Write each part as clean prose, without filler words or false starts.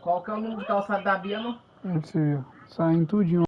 Qual que é o número de calçado da Bia, não? É pra você ver, saindo tudinho.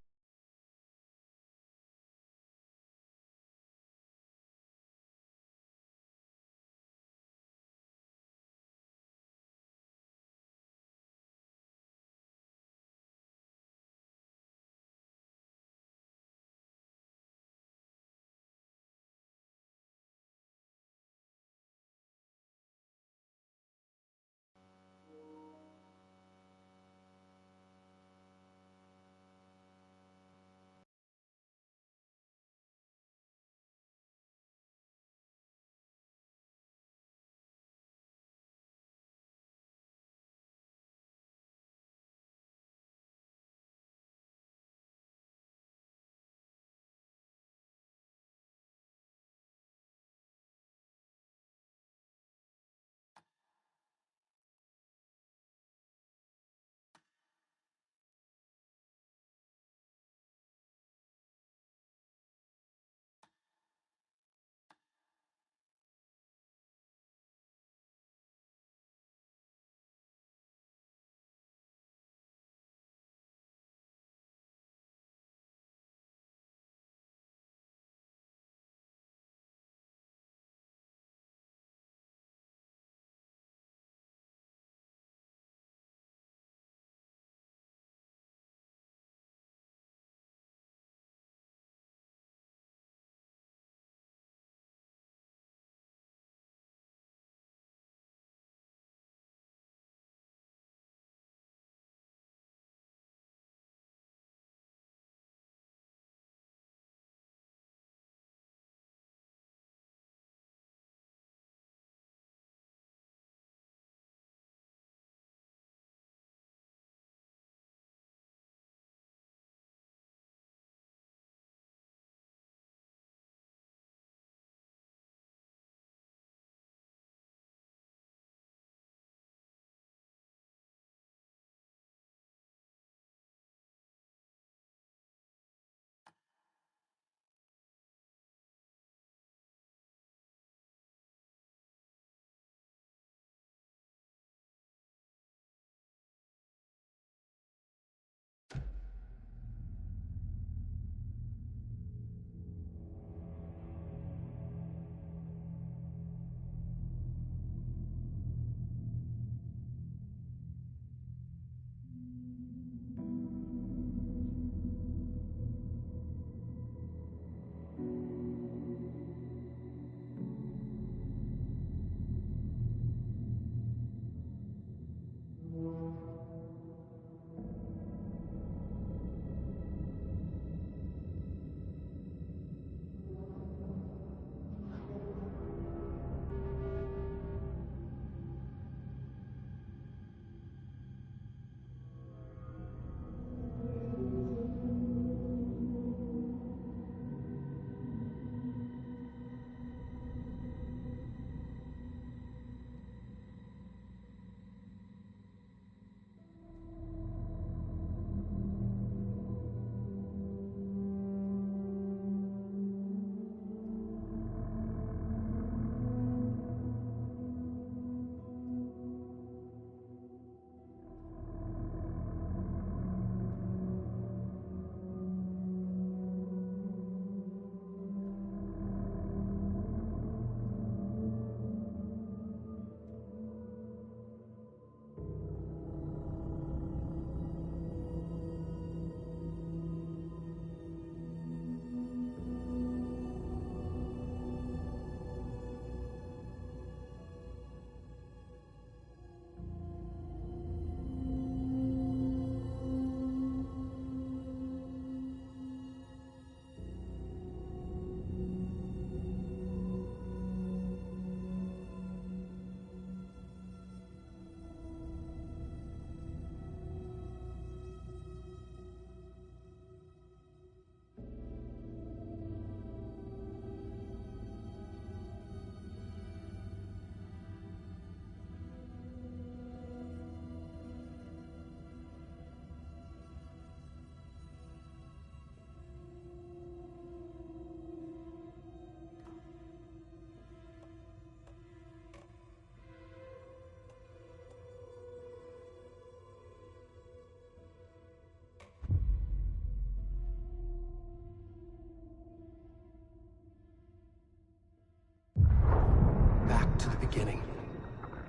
beginning.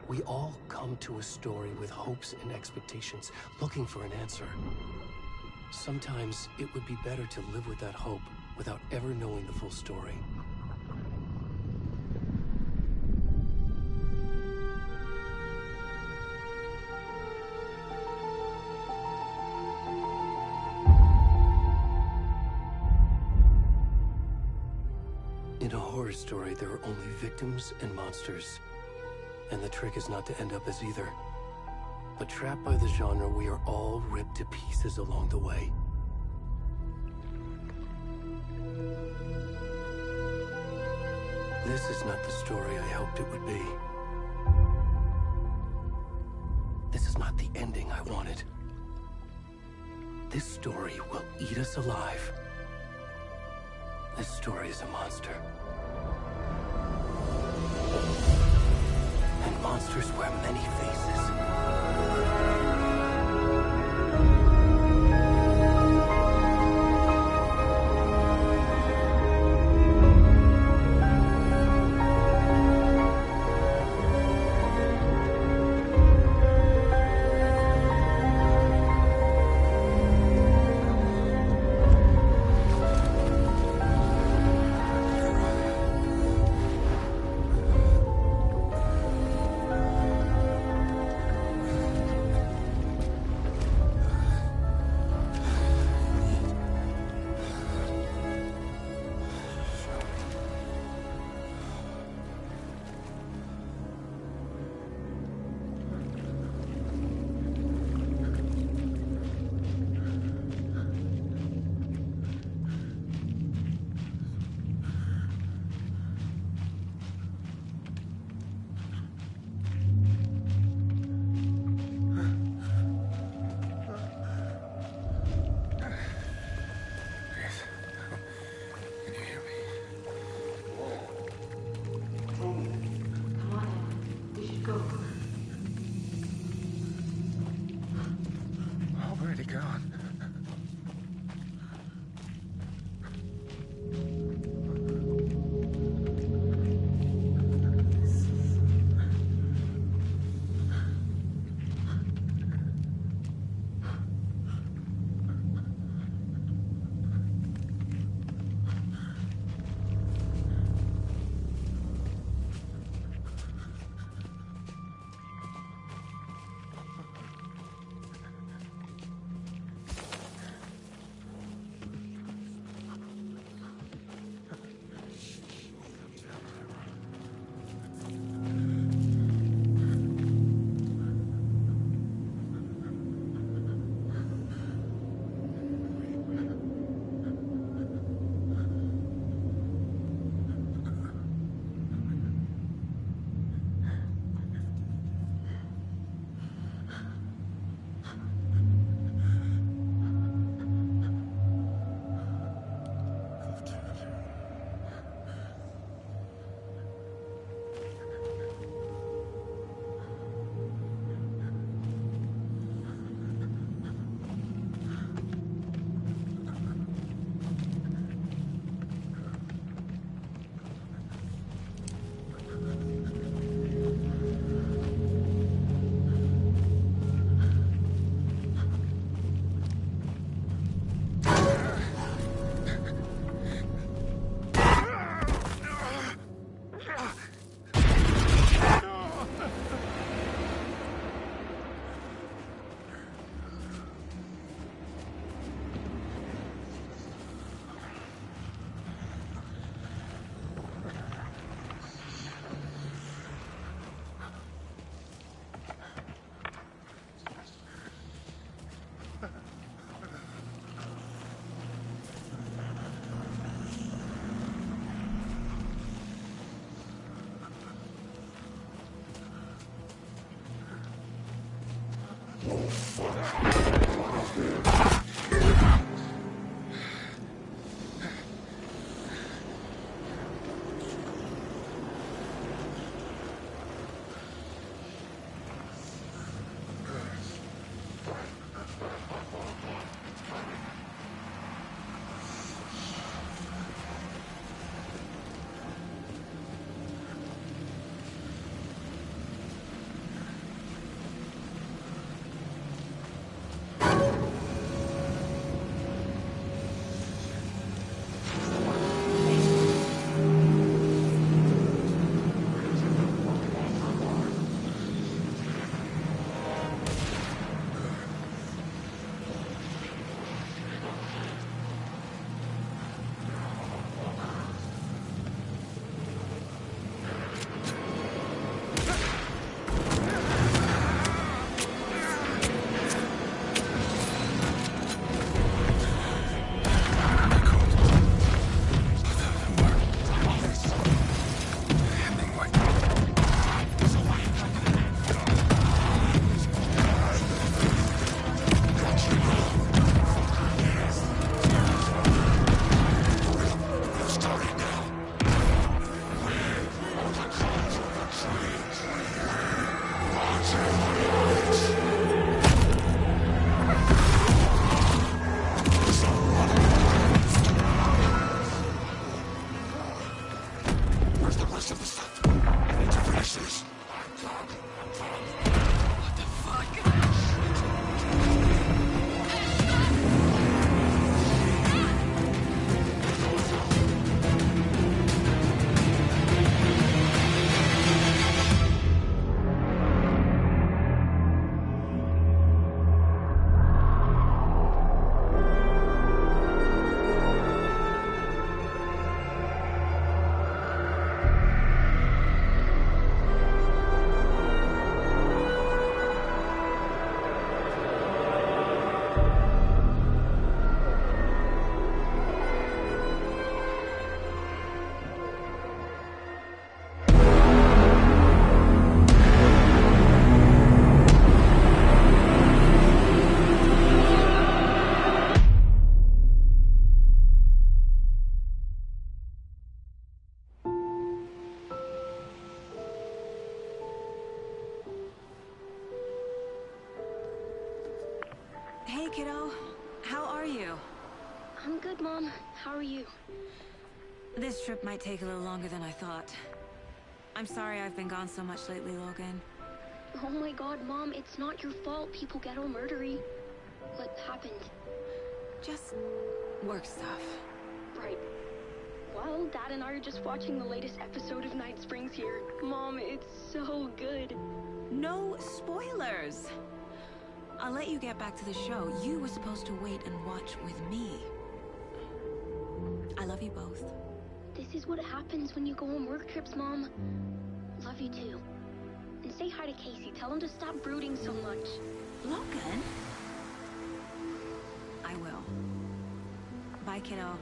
We all come to a story with hopes and expectations, looking for an answer. Sometimes it would be better to live with that hope without ever knowing the full story. In a horror story, there are only victims and monsters. And the trick is not to end up as either. But trapped by the genre, we are all ripped to pieces along the way. This is not the story I hoped it would be. This is not the ending I wanted. This story will eat us alive. This story is a monster. And monsters wear many faces. the rest of the stuff. I need to finish this. What the fuck? Hey, kiddo. How are you? I'm good, Mom. How are you? This trip might take a little longer than I thought. I'm sorry I've been gone so much lately, Logan. Oh my god, Mom, it's not your fault people get all murdery. What happened? Just work stuff. Right. Well, Dad and I are just watching the latest episode of Night Springs here. Mom, it's so good. No spoilers! I'll let you get back to the show. You were supposed to wait and watch with me. I love you both. This is what happens when you go on work trips, Mom. Love you too. And say hi to Casey. Tell him to stop brooding so much. Logan? I will. Bye, kiddo.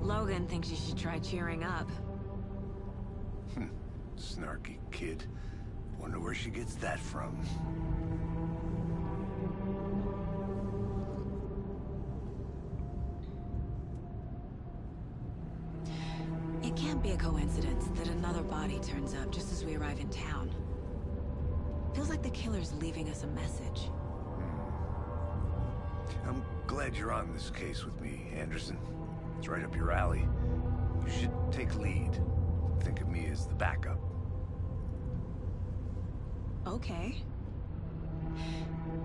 Logan thinks you should try cheering up. Snarky kid. Wonder where she gets that from. It can't be a coincidence that another body turns up just as we arrive in town. Feels like the killer's leaving us a message. I'm glad you're on this case with me, Anderson. It's right up your alley. You should take lead. Think of me as the backup. Okay.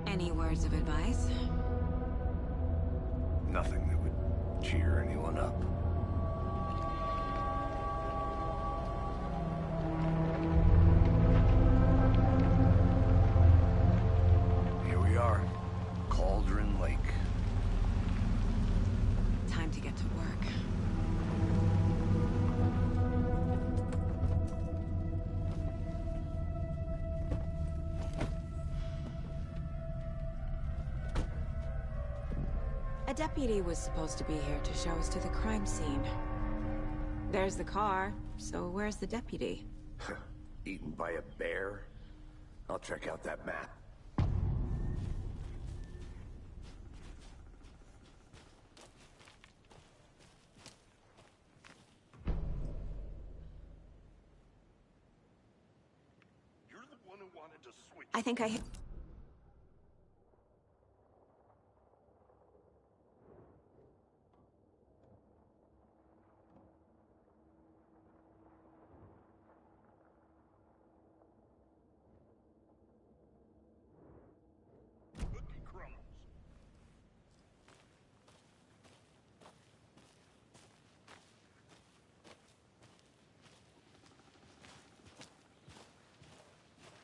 Any words of advice? Nothing that would cheer anyone up. Here we are. Cauldron Lake. Time to get to work. A deputy was supposed to be here to show us to the crime scene. There's the car, so where's the deputy? Eaten by a bear? I'll check out that map. You're the one who wanted to switch. I think I... Cookie crumbs.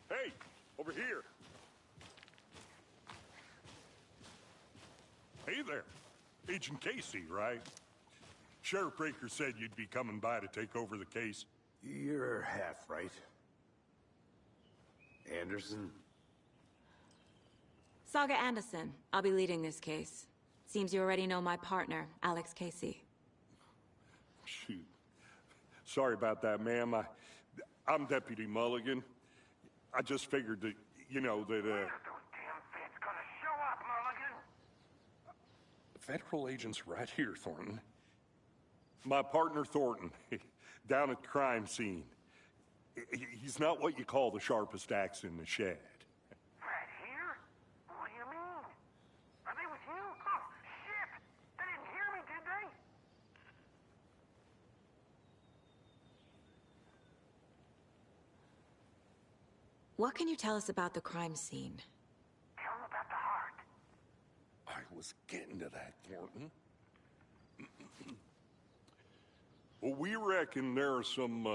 Hey, over here. Hey there. Agent Casey, right? Sheriff Breaker said you'd be coming by to take over the case. You're half right. Anderson? Saga Anderson. I'll be leading this case. Seems you already know my partner, Alex Casey. Shoot. Sorry about that, ma'am. I'm Deputy Mulligan. I just figured that, you know, that, Those damn feds gonna show up, Mulligan? Federal agent's right here, Thornton. My partner, Thornton, down at the crime scene. He's not what you call the sharpest axe in the shed. Right here? What do you mean? What can you tell us about the crime scene? Tell him about the heart. I was getting to that, Thornton. Well, we reckon there are some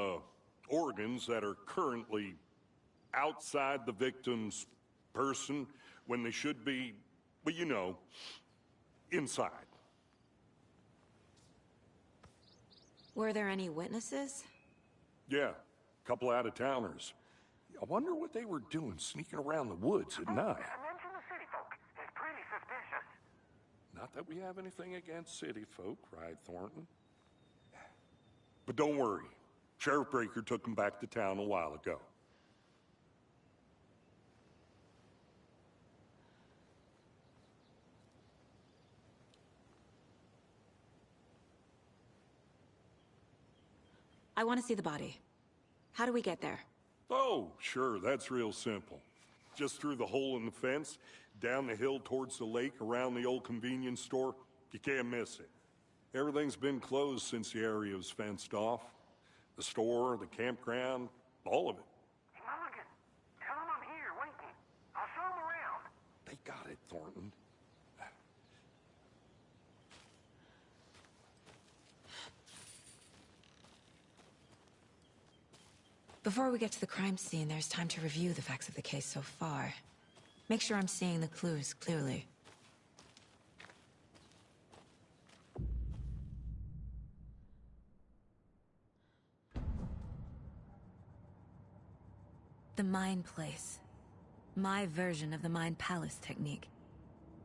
organs that are currently outside the victim's person when they should be, well, you know, inside. Were there any witnesses? Yeah, a couple out-of-towners. I wonder what they were doing sneaking around the woods at night. Mention the city folk. It's pretty suspicious. Not that we have anything against city folk, right, Thornton? But don't worry. Sheriff Breaker took them back to town a while ago. I want to see the body. How do we get there? Oh, sure, that's real simple. Just through the hole in the fence, down the hill towards the lake, around the old convenience store. You can't miss it. Everything's been closed since the area was fenced off. The store, the campground, all of it. Hey, Mulligan, tell him I'm here waiting. I'll show him around. They got it, Thornton. Before we get to the crime scene, there's time to review the facts of the case so far. Make sure I'm seeing the clues clearly. The Mind Place. My version of the Mind Palace technique.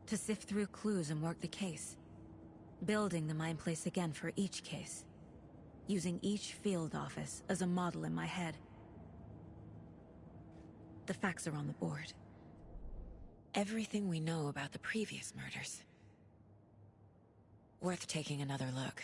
To sift through clues and work the case. Building the Mind Place again for each case. Using each field office as a model in my head. The facts are on the board. Everything we know about the previous murders. Worth taking another look.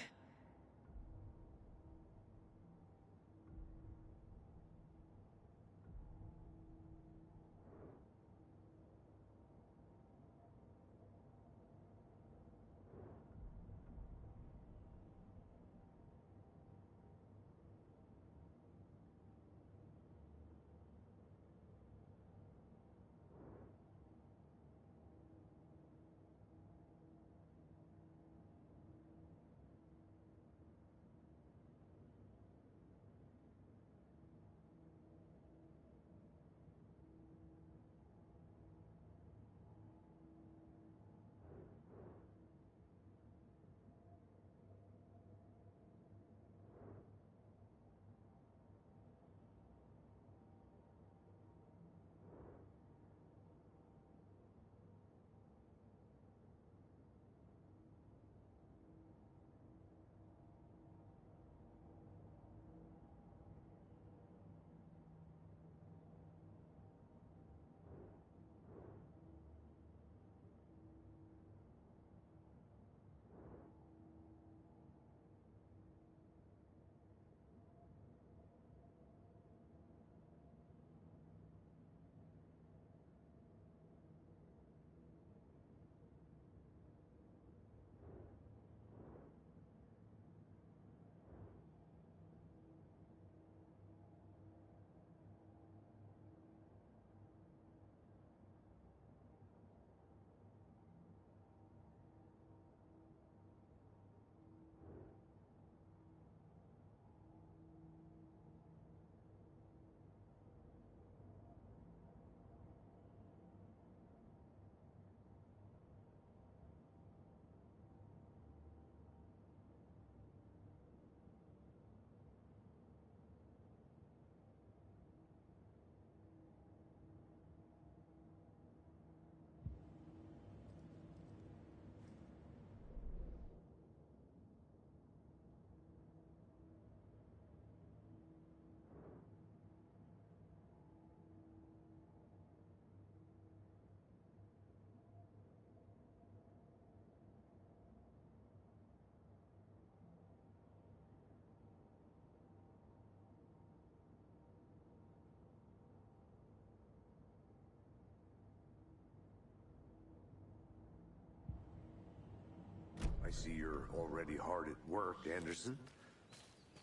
I see you're already hard at work, Anderson.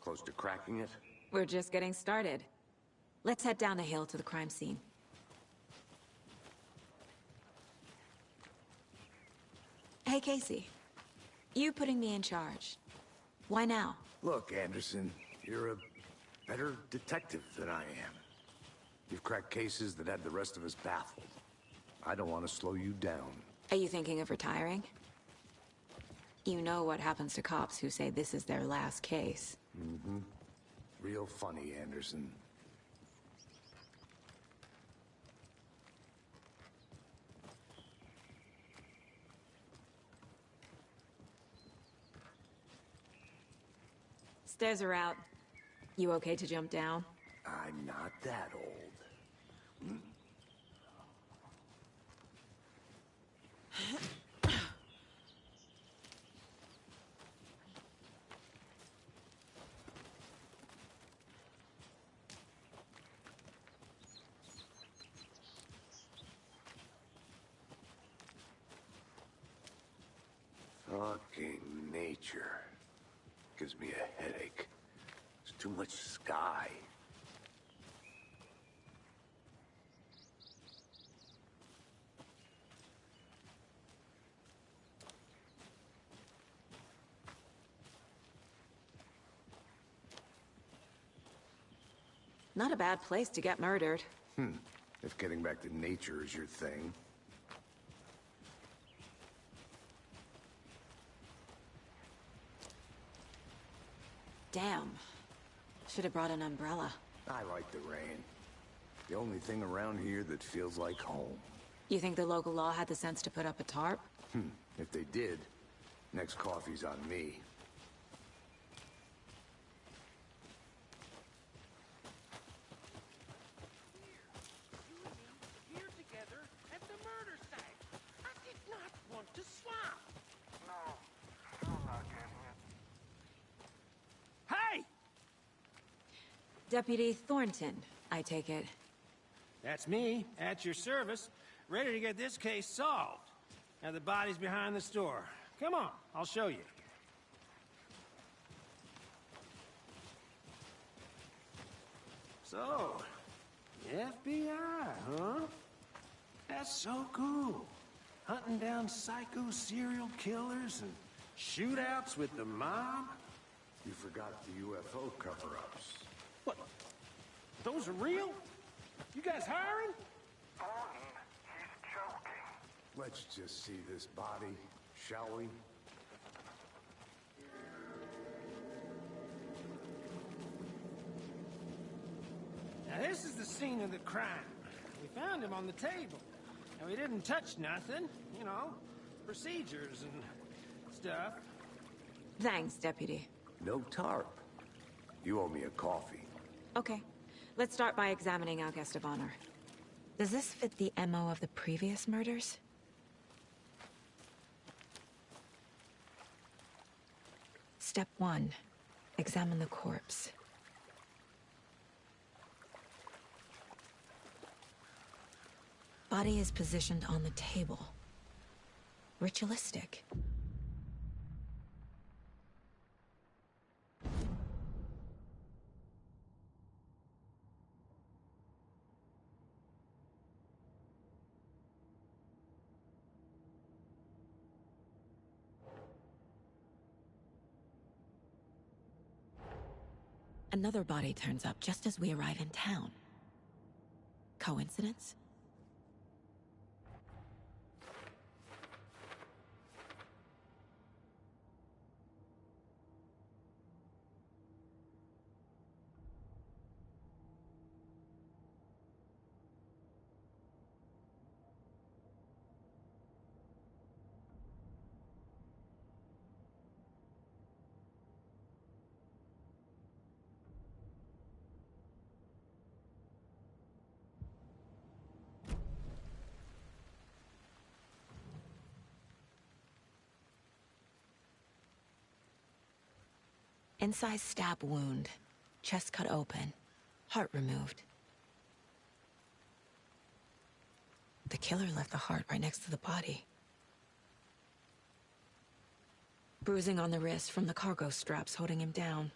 Close to cracking it? We're just getting started. Let's head down the hill to the crime scene. Hey, Casey. You putting me in charge. Why now? Look, Anderson, you're a better detective than I am. You've cracked cases that had the rest of us baffled. I don't want to slow you down. Are you thinking of retiring? You know what happens to cops who say this is their last case. Mm-hmm. Real funny, Anderson. Stairs are out. You okay to jump down? I'm not that old. Fucking nature. Gives me a headache. There's too much sky. Not a bad place to get murdered. If getting back to nature is your thing. Damn. Should have brought an umbrella. I like the rain. The only thing around here that feels like home. You think the local law had the sense to put up a tarp? If they did, next coffee's on me. Here together at the murder site. I did not want to swap. No, I'm not getting it. Hey! Deputy Thornton, I take it. That's me, at your service, ready to get this case solved. Now the body's behind the store. Come on, I'll show you. So, FBI, huh? That's so cool. Hunting down psycho serial killers and shootouts with the mob. You forgot the UFO cover-ups. What? Those are real? You guys hiring? Thornton, he's joking. Let's just see this body, shall we? Now this is the scene of the crime. We found him on the table. And we didn't touch nothing, you know, procedures and stuff. Thanks, Deputy. No tarp. You owe me a coffee. Okay. Let's start by examining our guest of honor. Does this fit the MO of the previous murders? Step 1. Examine the corpse. Body is positioned on the table. Ritualistic. Another body turns up just as we arrive in town. Coincidence? Incised stab wound. Chest cut open. Heart removed. The killer left the heart right next to the body. Bruising on the wrist from the cargo straps holding him down.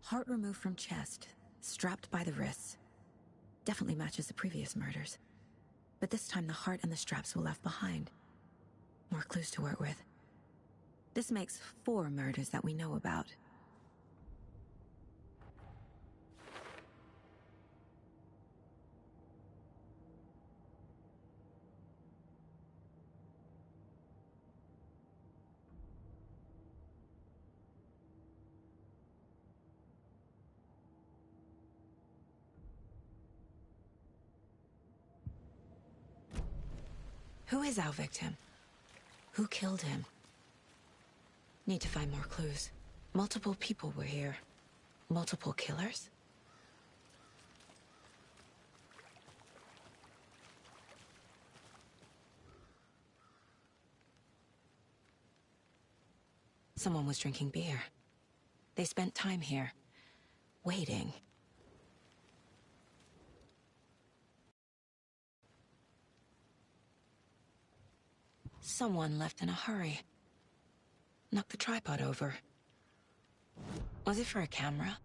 Heart removed from chest, strapped by the wrists. Definitely matches the previous murders. But this time the heart and the straps were left behind. More clues to work with. This makes 4 murders that we know about. Who is our victim? Who killed him? Need to find more clues. Multiple people were here. Multiple killers? Someone was drinking beer. They spent time here, waiting. Someone left in a hurry. Knocked the tripod over. Was it for a camera?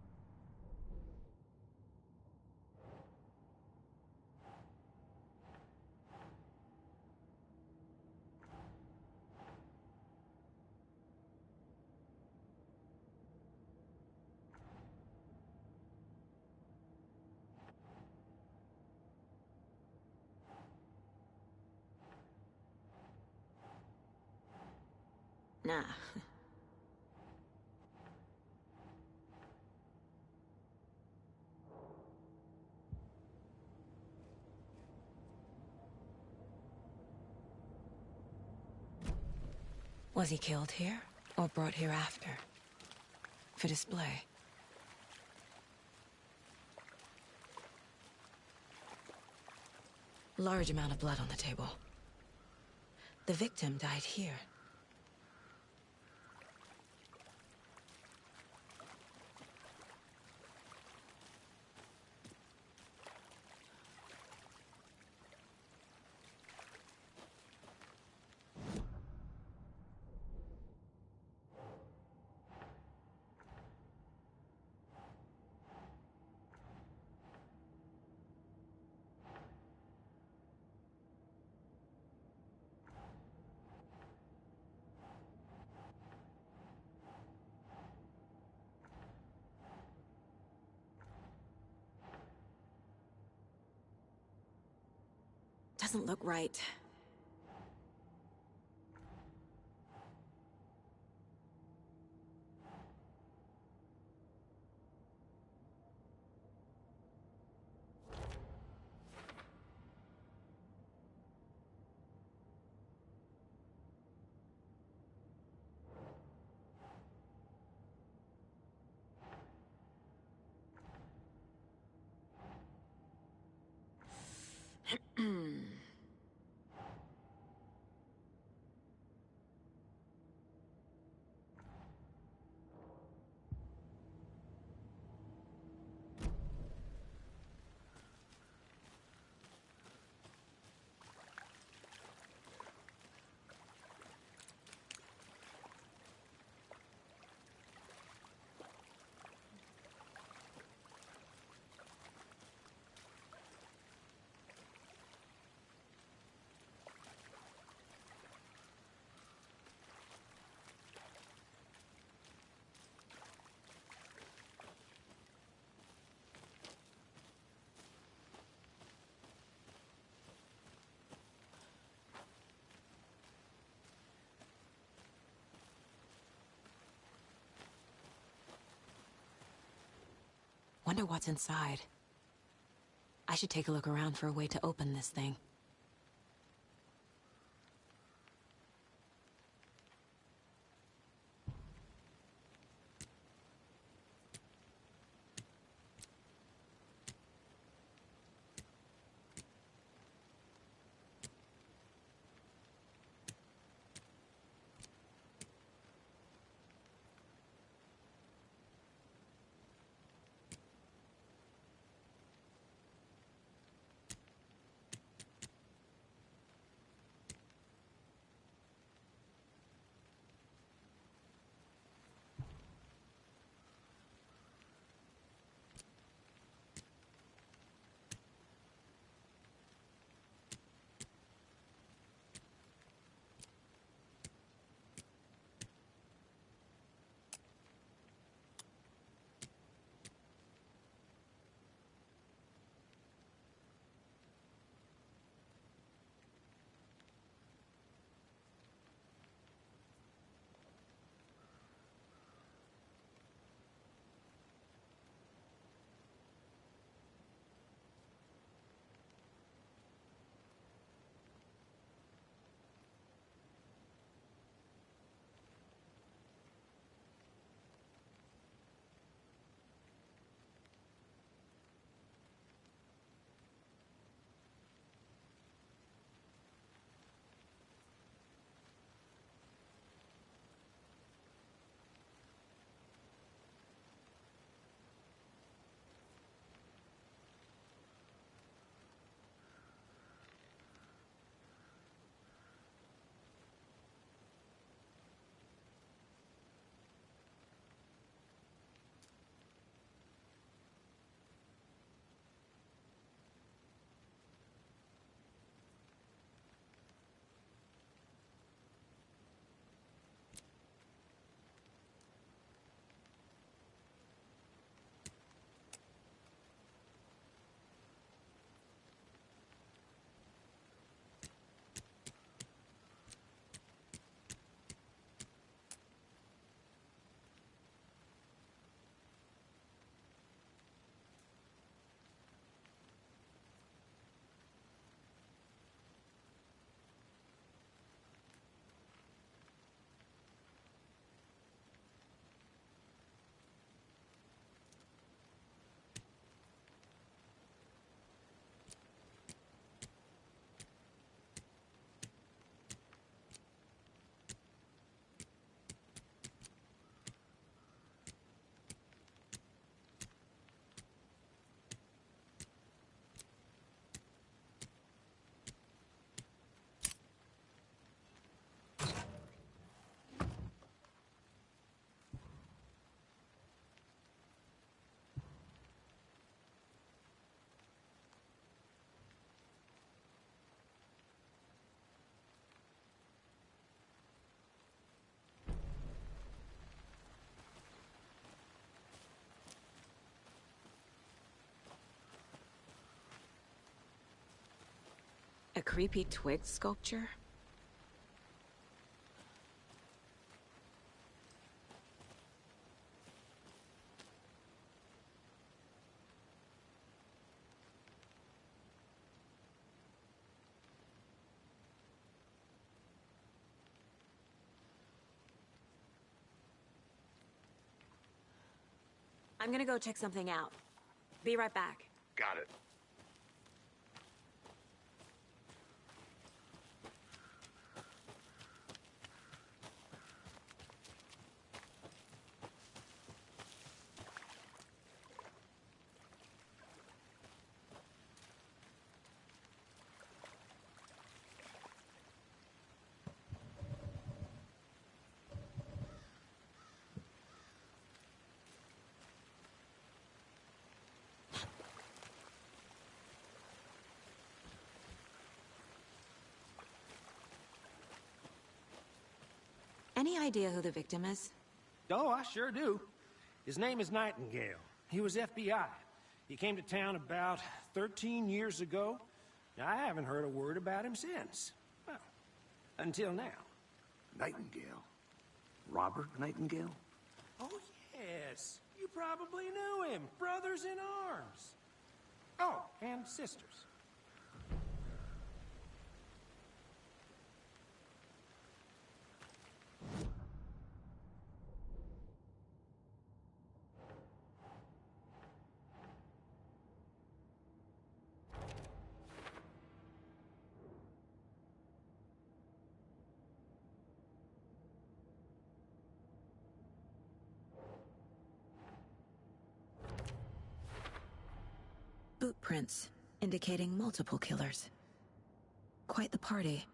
Nah. Was he killed here, or brought here after? For display? Large amount of blood on the table. The victim died here. Doesn't look right. Wonder what's inside. I I should take a look around for a way to open this thing. A creepy twig sculpture? I'm gonna go check something out. Be right back. Got it. Any idea who the victim is? Oh, I sure do. His name is Nightingale. He was FBI. He came to town about 13 years ago. I haven't heard a word about him since. Well, until now. Nightingale? Robert Nightingale? Oh, yes. You probably knew him. Brothers in arms. Oh, and sisters. Boot prints, indicating multiple killers. Quite the party.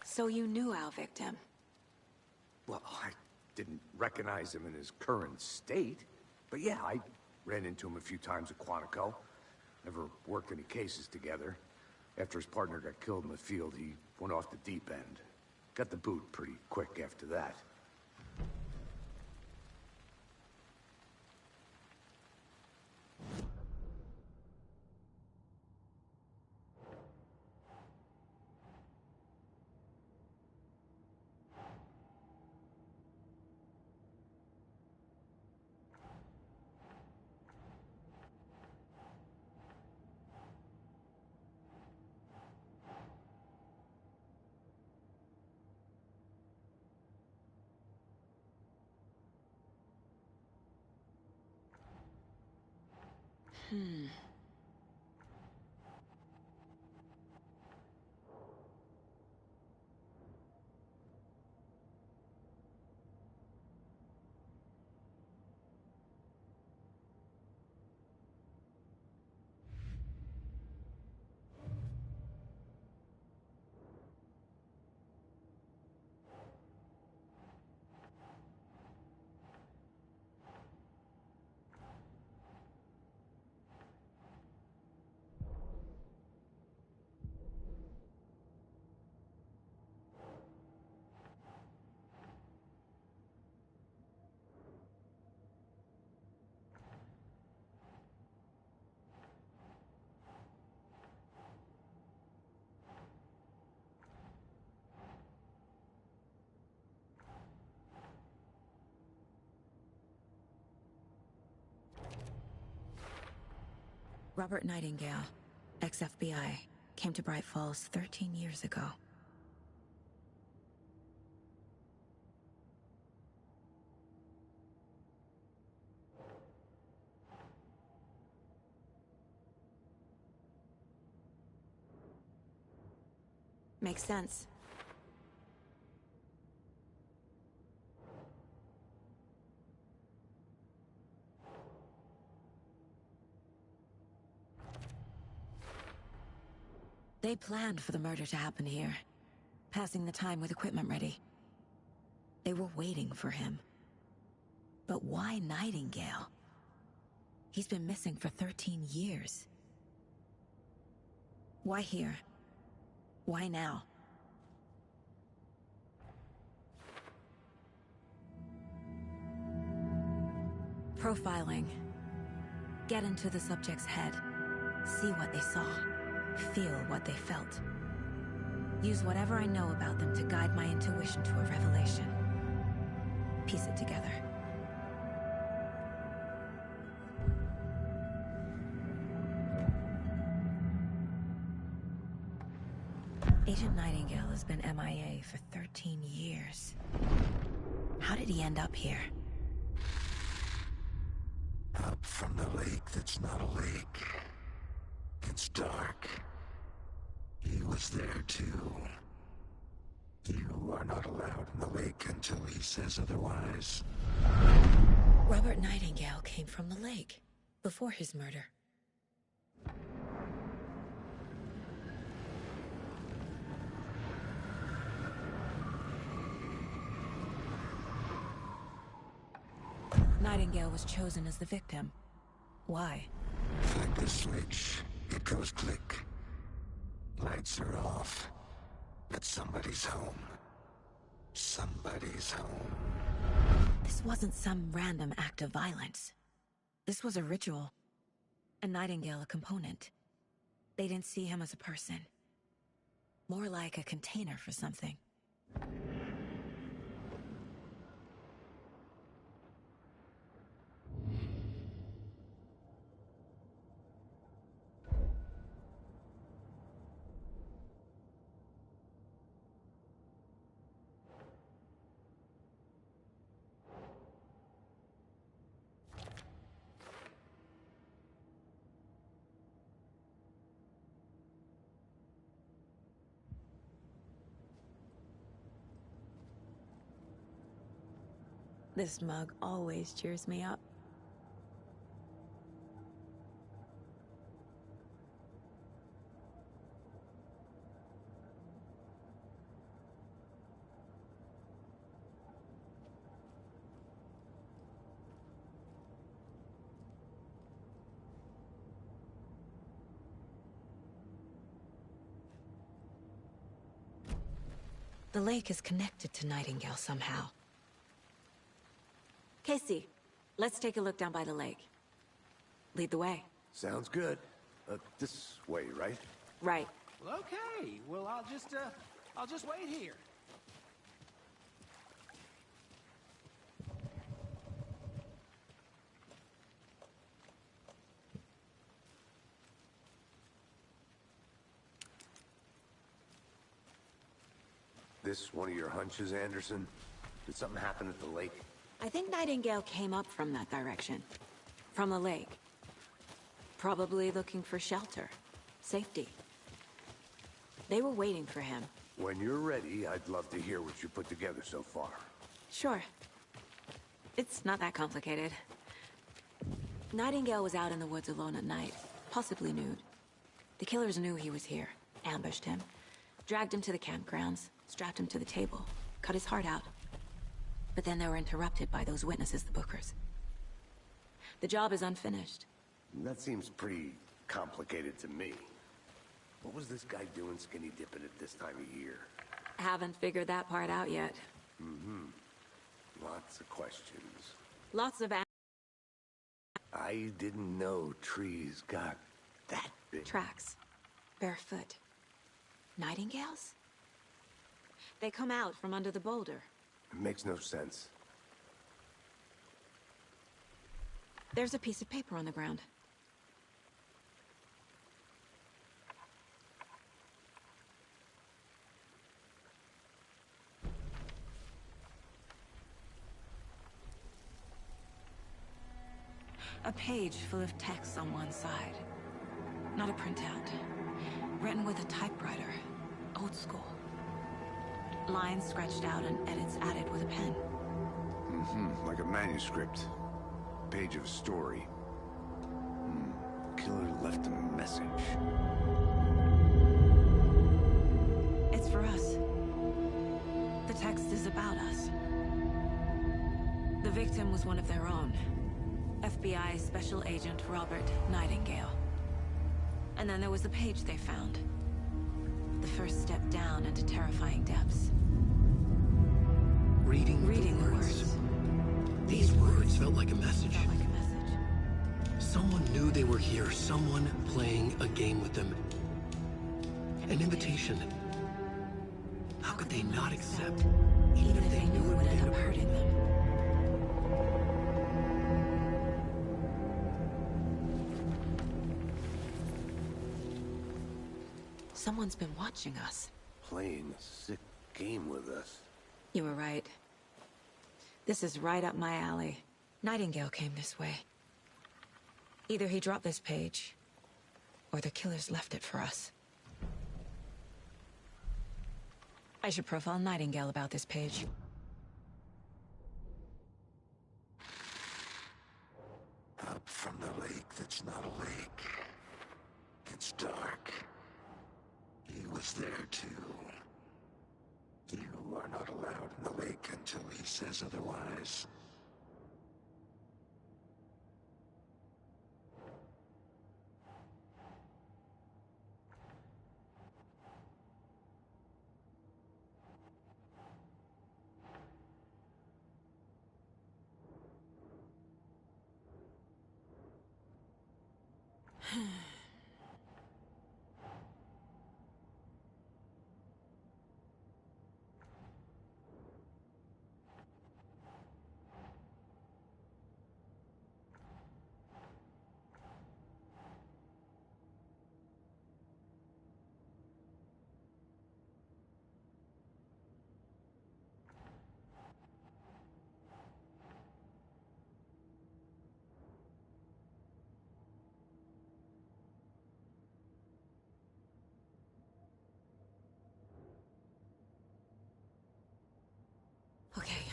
So you knew our victim? Well, I didn't recognize him in his current state. But yeah, I ran into him a few times at Quantico. Never worked any cases together. After his partner got killed in the field, he went off the deep end. Got the boot pretty quick after that. Robert Nightingale, ex-FBI, came to Bright Falls 13 years ago. Makes sense. They planned for the murder to happen here, passing the time with equipment ready. They were waiting for him. But why Nightingale? He's been missing for 13 years. Why here? Why now? Profiling. Get into the subject's head. See what they saw. Feel what they felt. Use whatever I know about them to guide my intuition to a revelation. Piece it together. Agent Nightingale has been MIA for 13 years. How did he end up here? Up from the lake that's not a lake. It's dark. He was there too. You are not allowed in the lake until he says otherwise. Robert Nightingale came from the lake, before his murder. Nightingale was chosen as the victim. Why? Flick the switch. It goes click. Lights are off. But somebody's home. Somebody's home. This wasn't some random act of violence. This was a ritual. And Nightingale a component. They didn't see him as a person. More like a container for something. This mug always cheers me up. The lake is connected to Nightingale somehow. Casey, let's take a look down by the lake. Lead the way. Sounds good. This way, right? Right. Well, okay. Well, I'll just wait here. This one of your hunches, Anderson? Did something happen at the lake? I think Nightingale came up from that direction. From the lake. Probably looking for shelter. Safety. They were waiting for him. When you're ready, I'd love to hear what you put together so far. Sure. It's not that complicated. Nightingale was out in the woods alone at night, possibly nude. The killers knew he was here, ambushed him, dragged him to the campgrounds, strapped him to the table, cut his heart out. But then they were interrupted by those witnesses, the Bookers. The job is unfinished. That seems pretty complicated to me. What was this guy doing skinny dipping at this time of year? Haven't figured that part out yet. Lots of questions. Lots of I didn't know trees got that big. tracks. Barefoot. Nightingales? They come out from under the boulder. It makes no sense. There's a piece of paper on the ground. A page full of text on one side. Not a printout. Written with a typewriter. Old school. Lines scratched out and edits added with a pen. Like a manuscript. Page of a story. Killer left a message. It's for us. The text is about us. The victim was one of their own. FBI Special Agent Robert Nightingale. And then there was the page they found. The first step down into terrifying depths. Reading the words. These words felt like a message. Someone knew they were here, someone playing a game with them. An invitation. How could they not accept, even if they knew it would end up hurting them? Someone's been watching us. Playing a sick game with us. You were right. This is right up my alley. Nightingale came this way. Either he dropped this page, or the killers left it for us. I should profile Nightingale about this page. Up from the lake that's not a lake. It's dark. He was there too. You are not allowed in the lake until he says otherwise.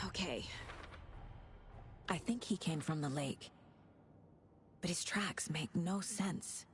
Okay. I think he came from the lake. But his tracks make no sense.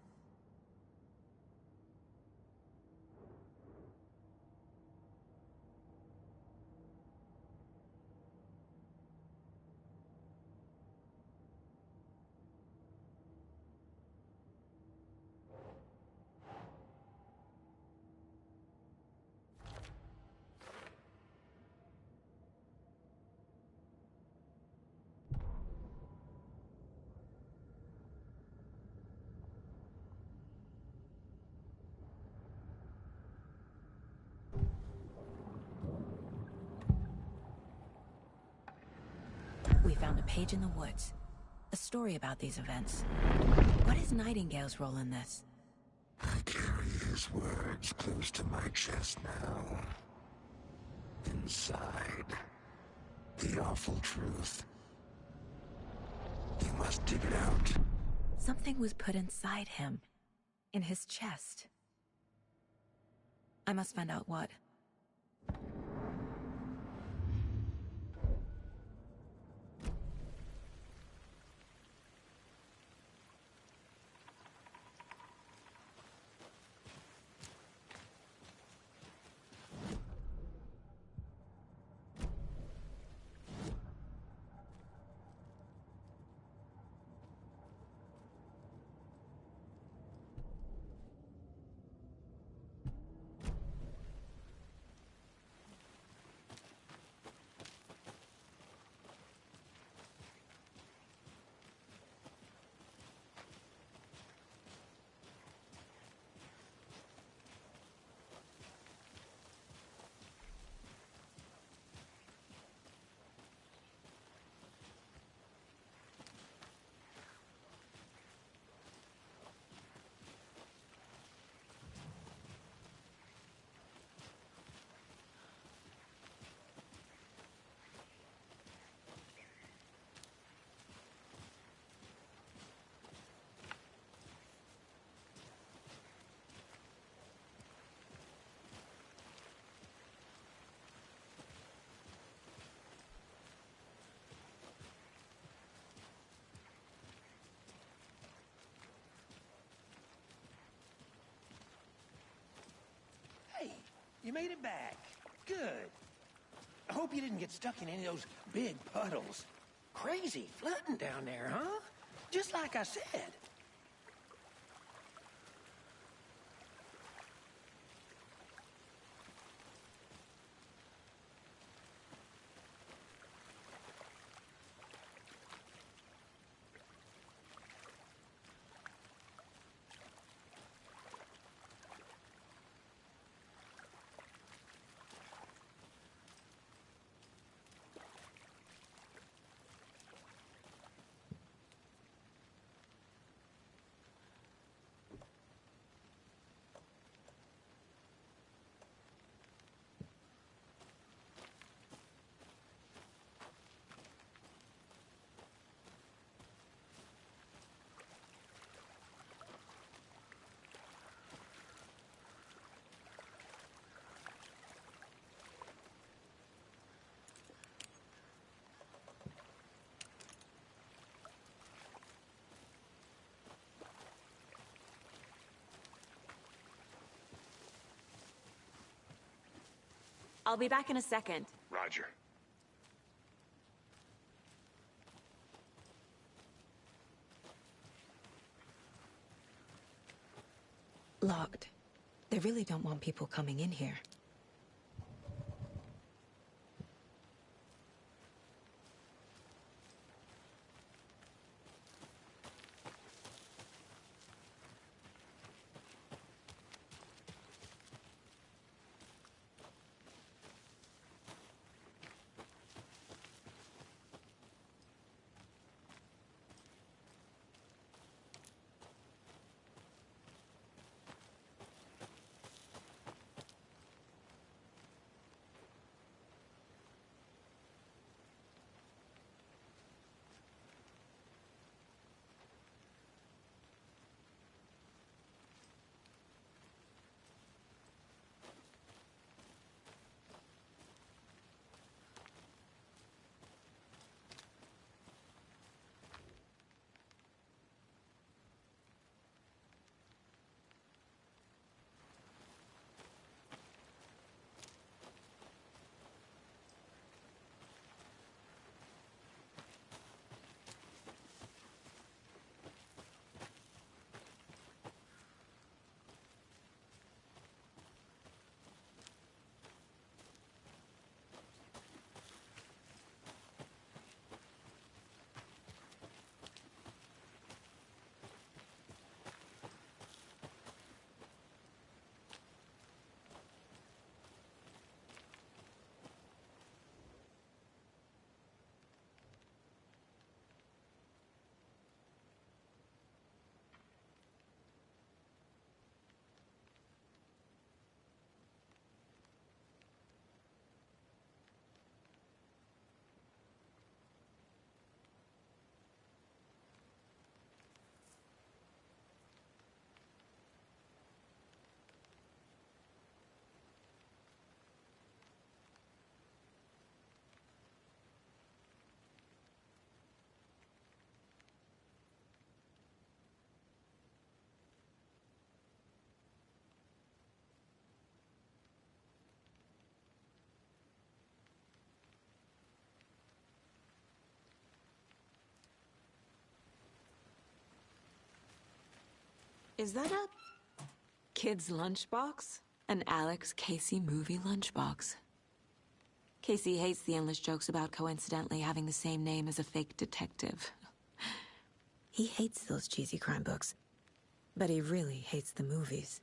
We found a page in the woods. A story about these events. What is Nightingale's role in this? I carry his words close to my chest now. Inside, the awful truth. You must dig it out. Something was put inside him. In his chest. I must find out what. Hey, you made it back. Good. I hope you didn't get stuck in any of those big puddles. Crazy flooding down there, huh? Just like I said. I'll be back in a second. Roger. Locked. They really don't want people coming in here. Is that a kid's lunchbox? An Alex Casey movie lunchbox. Casey hates the endless jokes about coincidentally having the same name as a fake detective. He hates those cheesy crime books, but he really hates the movies.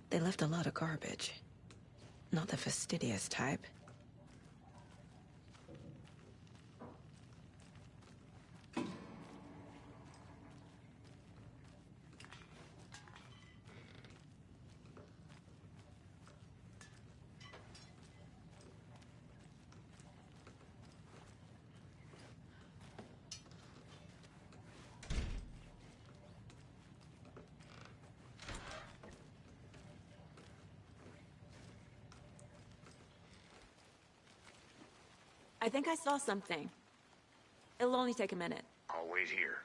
They left a lot of garbage. Not the fastidious type. I think I saw something. It'll only take a minute. I'll wait here.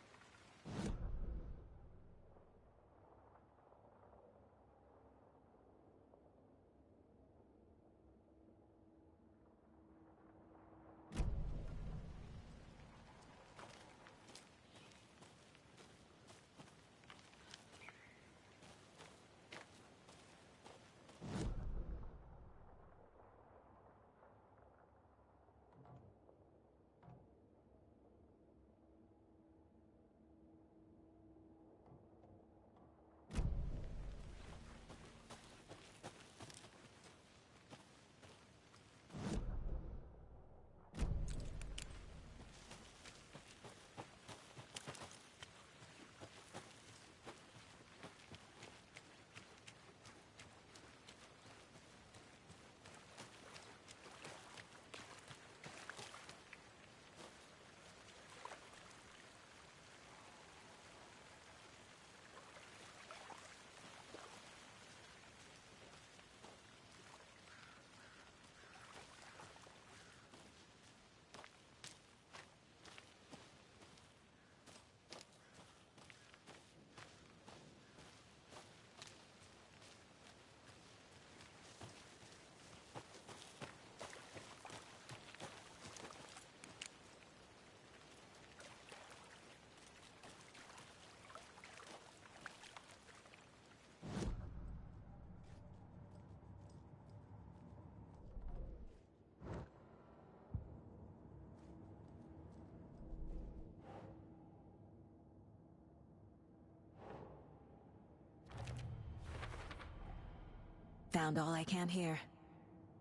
Found all I can here.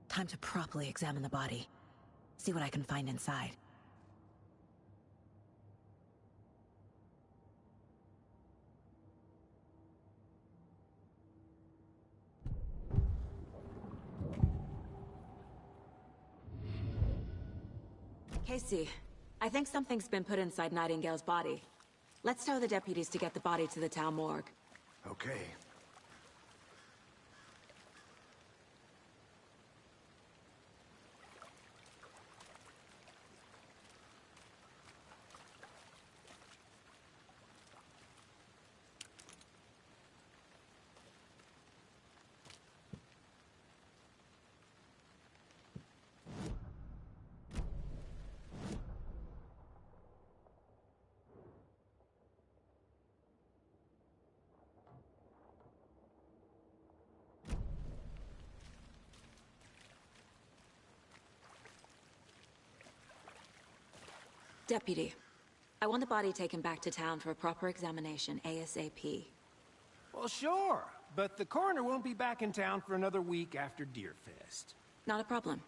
Time to properly examine the body. See what I can find inside. Casey, I think something's been put inside Nightingale's body. Let's tell the deputies to get the body to the town morgue. Okay. Deputy, I want the body taken back to town for a proper examination, ASAP. Well, sure, but the coroner won't be back in town for another week after Deerfest. Not a problem.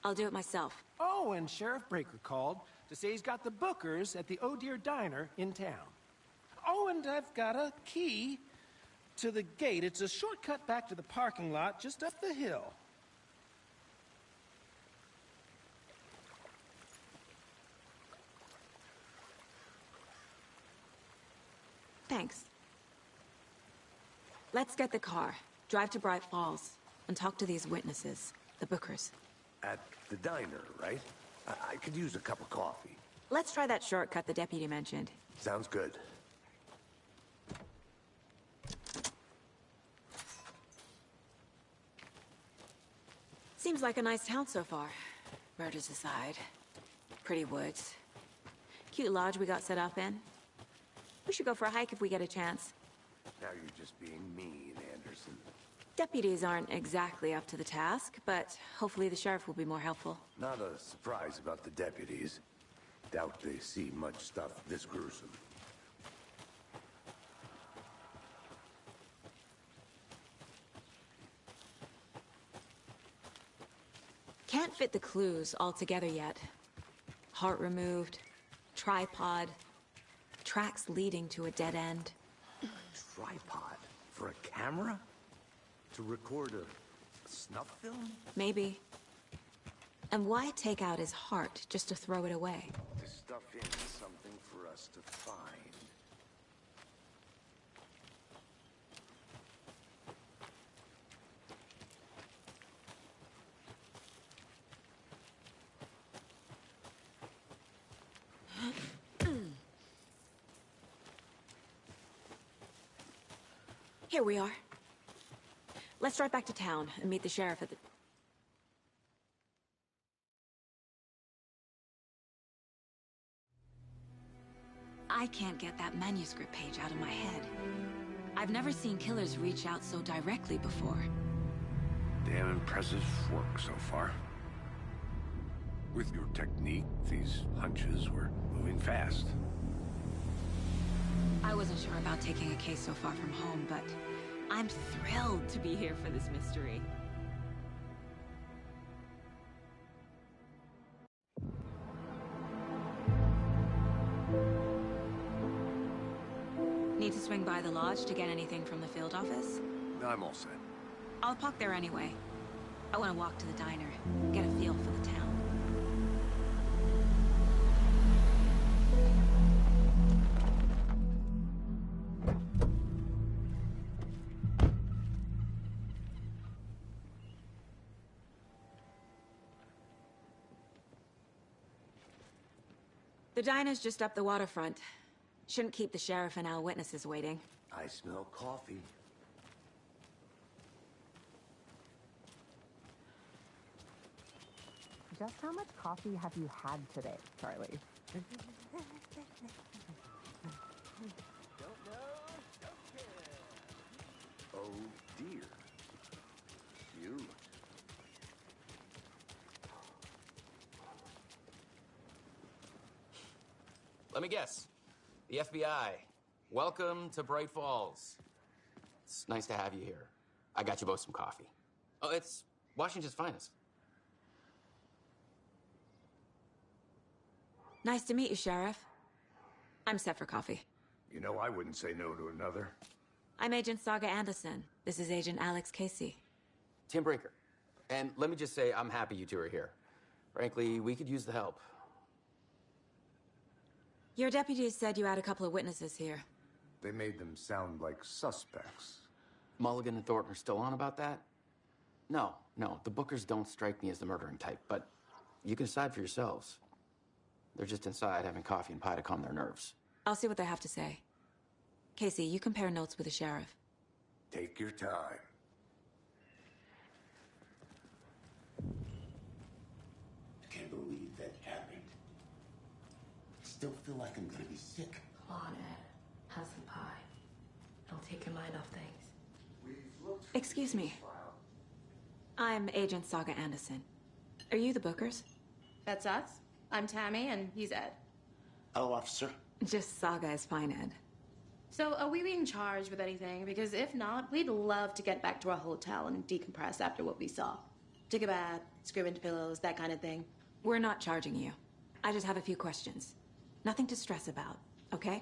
I'll do it myself. Oh, and Sheriff Breaker called to say he's got the bookers at the Oh Dear Diner in town. Oh, and I've got a key to the gate. It's a shortcut back to the parking lot just up the hill. Thanks. Let's get the car, drive to Bright Falls, and talk to these witnesses, the bookers. At the diner, right? I could use a cup of coffee. Let's try that shortcut the deputy mentioned. Sounds good. Seems like a nice town so far. Murders aside. Pretty woods. Cute lodge we got set up in. We should go for a hike if we get a chance. Now you're just being mean, Anderson. Deputies aren't exactly up to the task, but hopefully the sheriff will be more helpful. Not a surprise about the deputies. Doubt they see much stuff this gruesome. Can't fit the clues all together yet. Heart removed, tripod, tracks leading to a dead end. Tripod? For a camera? To record a snuff film? Maybe. And why take out his heart just to throw it away? To stuff in something for us to find. Here we are. Let's drive back to town and meet the sheriff at the... I can't get that manuscript page out of my head. I've never seen killers reach out so directly before. Damn impressive work so far. With your technique, these hunches were moving fast. I wasn't sure about taking a case so far from home, but I'm thrilled to be here for this mystery. Need to swing by the lodge to get anything from the field office? I'm all set. I'll park there anyway. I want to walk to the diner, get a feel for the town. The diner's just up the waterfront. Shouldn't keep the sheriff and our witnesses waiting. I smell coffee. Just how much coffee have you had today, Charlie? Oh dear. Cute. Let me guess. The FBI. Welcome to Bright Falls. It's nice to have you here. I got you both some coffee. Oh, it's Washington's finest. Nice to meet you, Sheriff. I'm set for coffee. You know, I wouldn't say no to another. I'm Agent Saga Anderson. This is Agent Alex Casey. Tim Brinker. And let me just say, I'm happy you two are here. Frankly, we could use the help. Your deputies said you had a couple of witnesses here. They made them sound like suspects. Mulligan and Thornton are still on about that? No, the Bookers don't strike me as the murdering type, but you can decide for yourselves. They're just inside having coffee and pie to calm their nerves. I'll see what they have to say. Casey, you compare notes with the sheriff. Take your time. I can't believe that happened. I still feel like I'm gonna be sick. Come on, Ed. Have some pie. It'll take your mind off things. Excuse me. I'm Agent Saga Anderson. Are you the Bookers? That's us. I'm Tammy, and he's Ed. Hello, officer. Just Saga is fine, Ed. So, are we being charged with anything? Because if not, we'd love to get back to our hotel and decompress after what we saw. Take a bath, scream into pillows, that kind of thing. We're not charging you. I just have a few questions. Nothing to stress about, okay?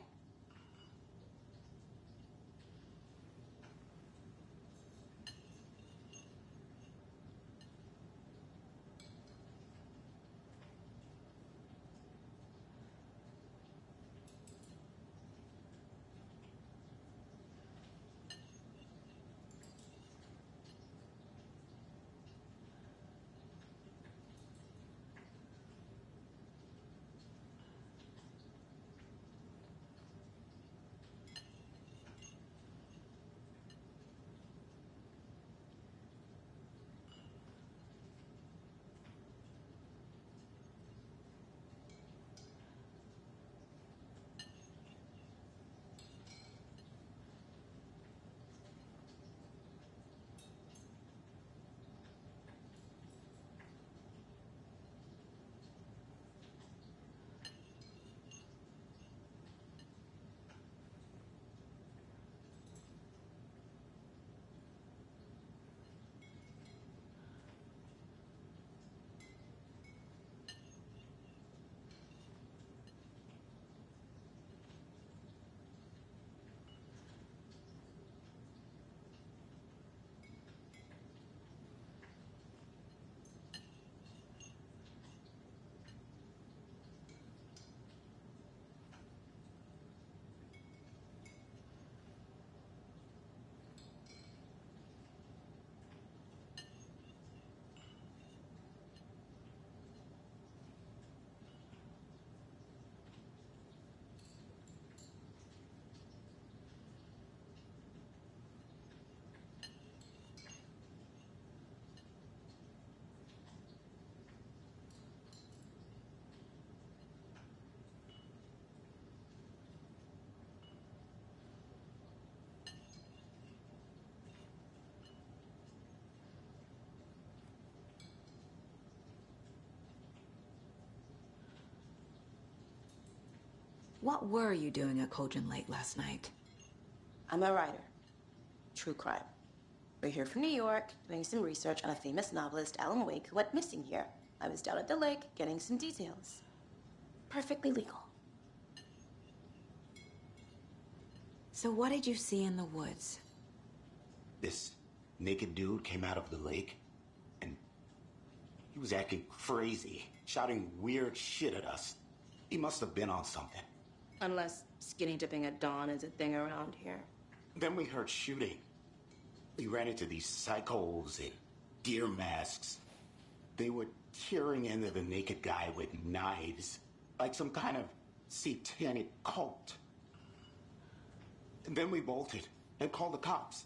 What were you doing at Cauldron Lake last night? I'm a writer. True crime. We're here from New York, doing some research on a famous novelist, Alan Wake, who went missing here. I was down at the lake, getting some details. Perfectly legal. So what did you see in the woods? This naked dude came out of the lake, and he was acting crazy, shouting weird shit at us. He must have been on something. Unless skinny dipping at dawn is a thing around here. Then we heard shooting. We ran into these psychos in deer masks. They were tearing into the naked guy with knives, like some kind of satanic cult. And then we bolted and called the cops.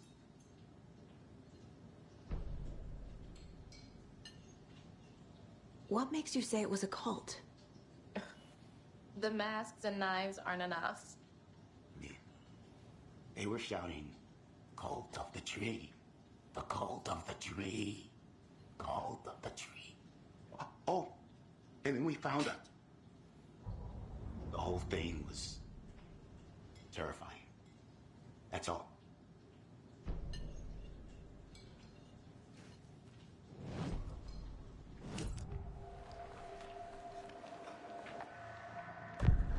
What makes you say it was a cult? The masks and knives aren't enough. Yeah. They were shouting, "Cult of the tree. The cult of the tree. Cult of the tree." Oh, and then we found it. The whole thing was terrifying. That's all.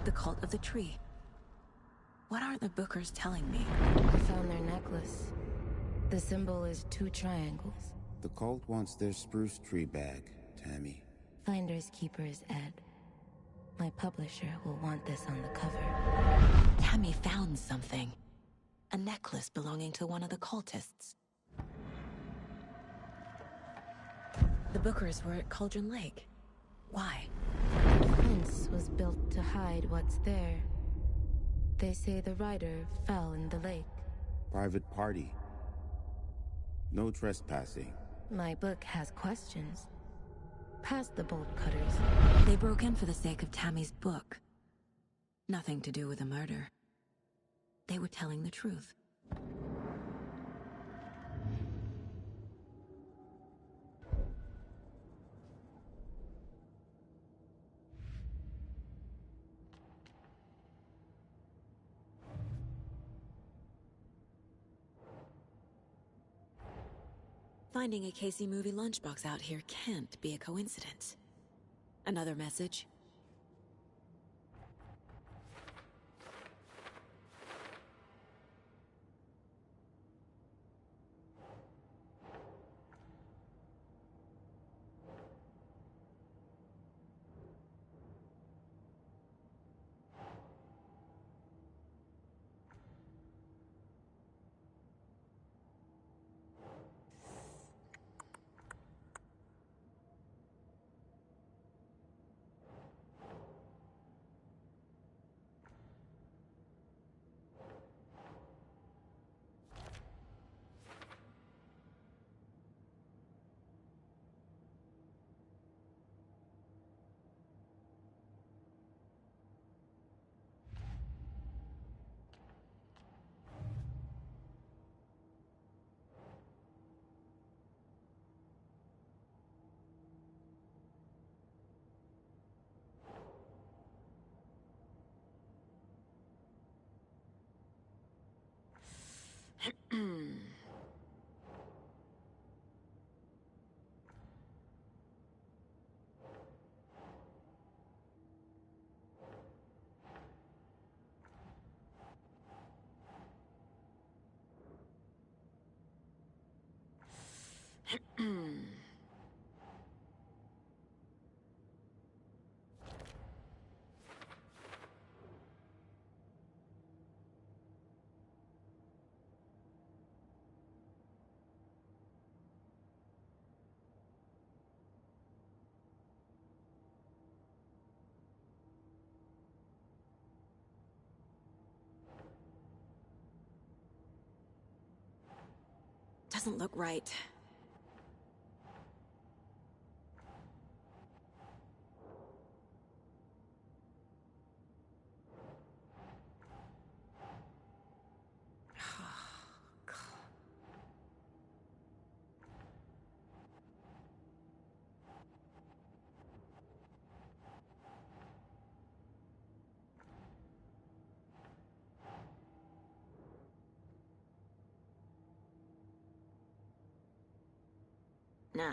The cult of the tree. What aren't the Bookers telling me? I found their necklace. The symbol is 2 triangles. The cult wants their spruce tree back, Tammy. Finders keepers, Ed. My publisher will want this on the cover. Tammy found something. A necklace belonging to one of the cultists. The Bookers were at Cauldron Lake. Why? The fence was built to hide what's there. They say the rider fell in the lake. Private party. No trespassing. My book has questions. Past the bolt cutters. They broke in for the sake of Tammy's book. Nothing to do with the murder. They were telling the truth. Finding a Casey movie lunchbox out here can't be a coincidence. Another message? Doesn't look right. Nah.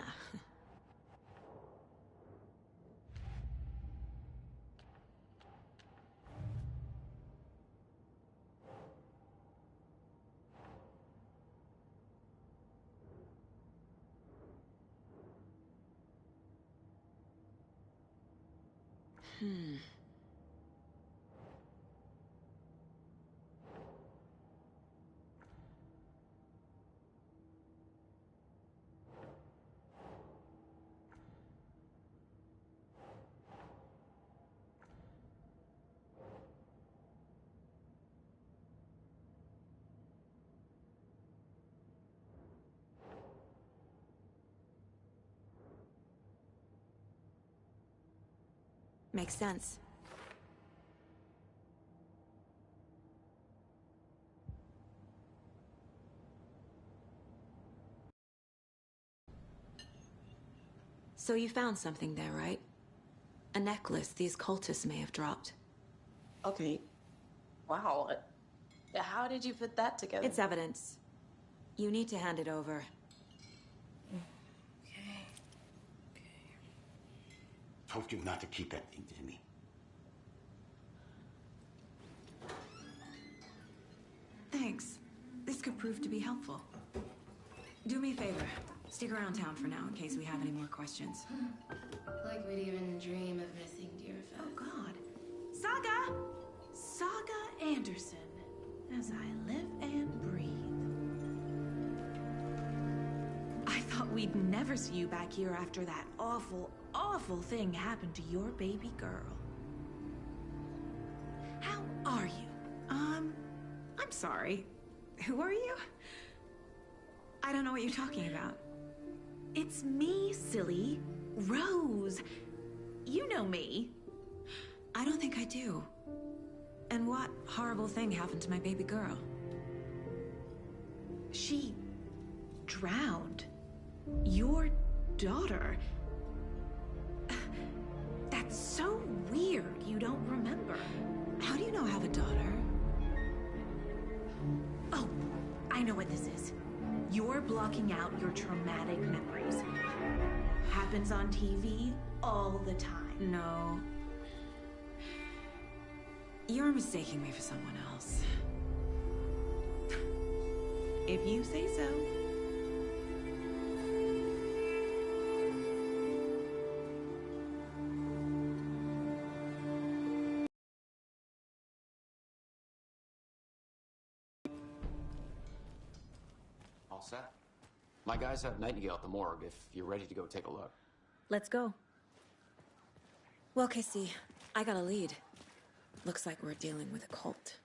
Makes sense. So you found something there, right? A necklace these cultists may have dropped. Okay. Wow. How did you put that together? It's evidence. You need to hand it over. Told you not to keep that thing to me. proved to be helpful. Do me a favor. Stick around town for now in case we have any more questions. Like we'd even dream of missing Deerfest. Oh, God. Saga! Saga Anderson. As I live and breathe. I thought we'd never see you back here after that awful, awful thing happened to your baby girl. How are you? I'm sorry. Who are you? I don't know what you're talking about. It's me, silly. Rose. You know me. I don't think I do. And what horrible thing happened to my baby girl? She drowned. Your daughter. That's so weird you don't remember. How do you know I have a daughter? Oh, I know what this is. You're blocking out your traumatic memories. Happens on TV all the time. No. You're mistaking me for someone else. If you say so. All set. My guys have Nightingale at the morgue if you're ready to go take a look. Let's go. Well, Casey, I got a lead. Looks like we're dealing with a cult.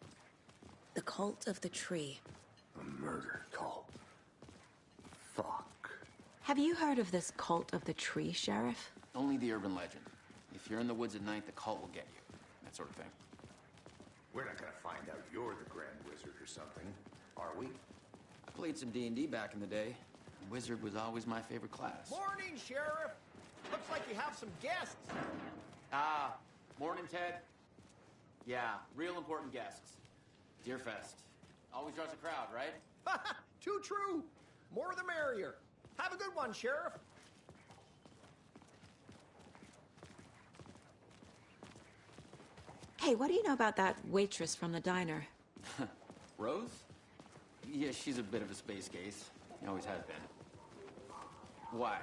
The cult of the tree. A murder cult. Fuck. Have you heard of this cult of the tree, Sheriff? Only the urban legend. If you're in the woods at night, the cult will get you. That sort of thing. We're not gonna find out you're the Grand Wizard or something, are we? I played some D&D back in the day. Wizard was always my favorite class. Morning, Sheriff. Looks like you have some guests. Morning, Ted. Yeah, real important guests. Deerfest. Always draws a crowd, right? Too true. More the merrier. Have a good one, Sheriff. Hey, what do you know about that waitress from the diner? Rose? Yeah, she's a bit of a space case. She always has been. Why?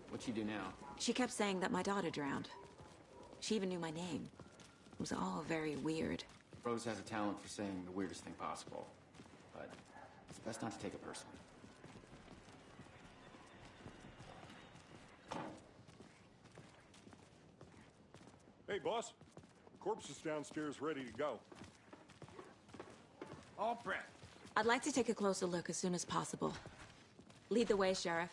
What'd she do now? She kept saying that my daughter drowned. She even knew my name. It was all very weird. Rose has a talent for saying the weirdest thing possible. But it's best not to take it personally. Hey, boss. Corpse is downstairs ready to go. All prepped. I'd like to take a closer look as soon as possible. Lead the way, Sheriff.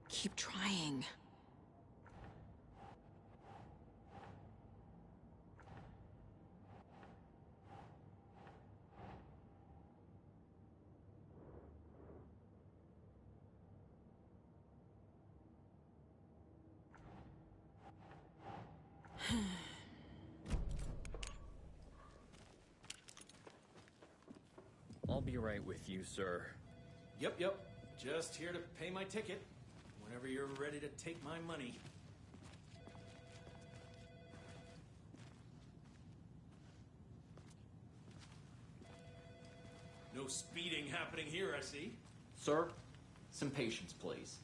Keep trying. I'll be right with you, sir. Yep. Just here to pay my ticket. Whenever you're ready to take my money. No speeding happening here, I see. Sir, some patience, please.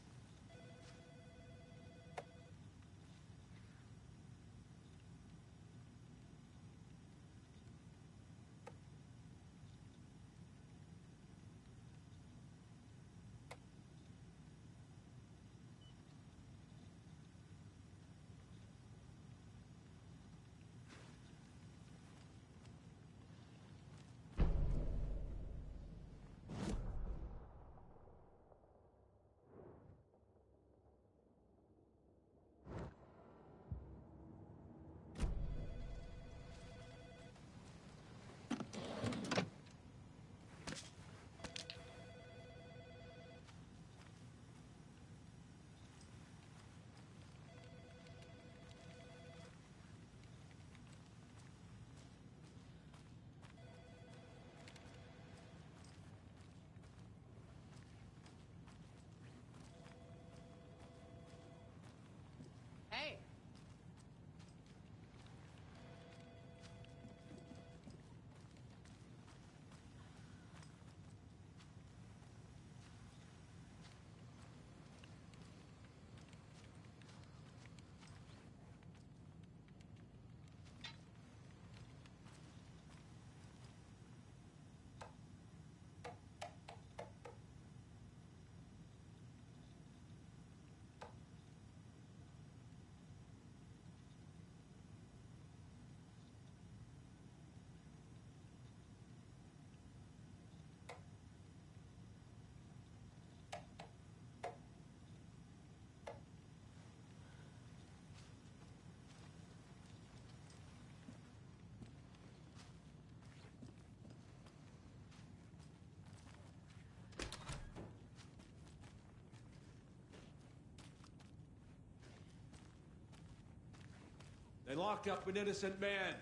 and lock up an innocent man.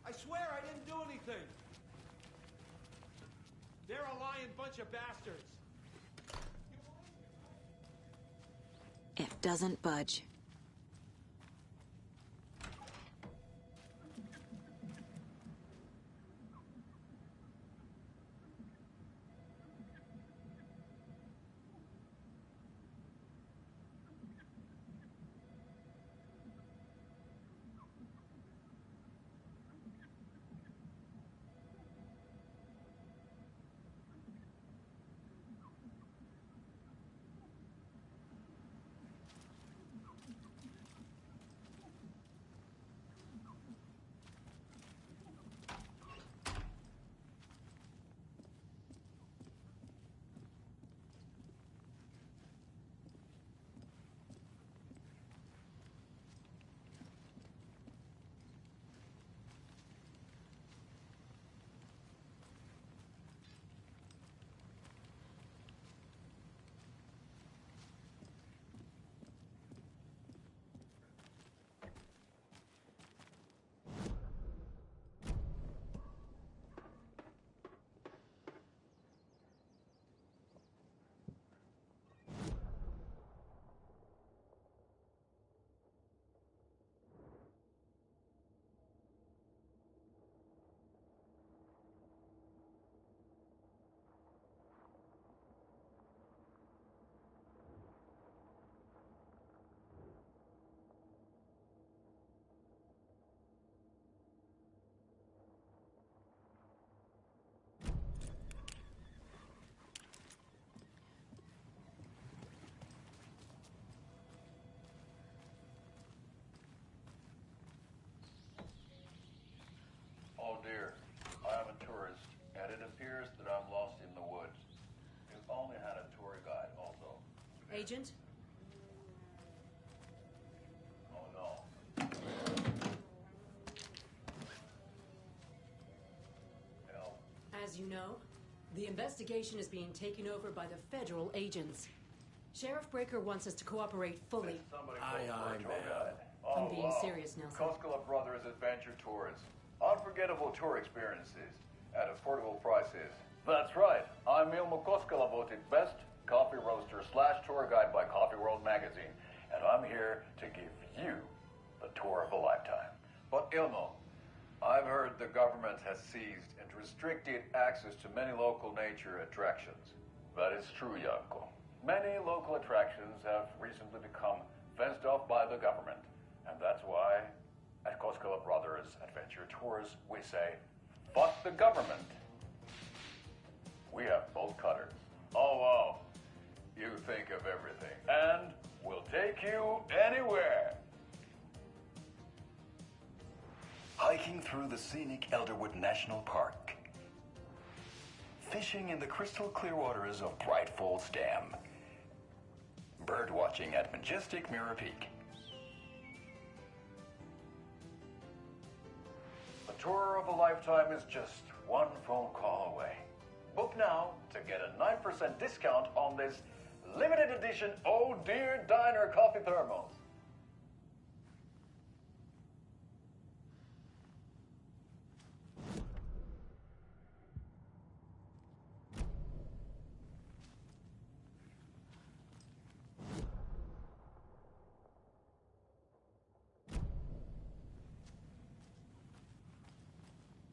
I swear I didn't do anything. They're a lying bunch of bastards. It doesn't budge. Oh dear, I am a tourist, and it appears that I'm lost in the woods. You only had a tour guide also. Agent? Oh no. Hell. As you know, the investigation is being taken over by the federal agents. Sheriff Breaker wants us to cooperate fully. Aye, man. I'm being serious, Nelson. Koskela Brothers Adventure Tours. Unforgettable tour experiences at affordable prices. That's right. I'm Ilmo Koskela, voted best coffee roaster / tour guide by Coffee World magazine. And I'm here to give you the tour of a lifetime. But Ilmo, I've heard the government has seized and restricted access to many local nature attractions. That is true, Janko. Many local attractions have recently become fenced off by the government. And that's why at Koskela Brothers Adventure Tours, we say, fuck the government. We have bolt cutters. Oh, wow. You think of everything. And we'll take you anywhere. Hiking through the scenic Elderwood National Park. Fishing in the crystal clear waters of Bright Falls Dam. Bird watching at majestic Mirror Peak. A tour of a lifetime is just one phone call away. Book now to get a 9% discount on this limited edition Oh Dear Diner coffee thermos.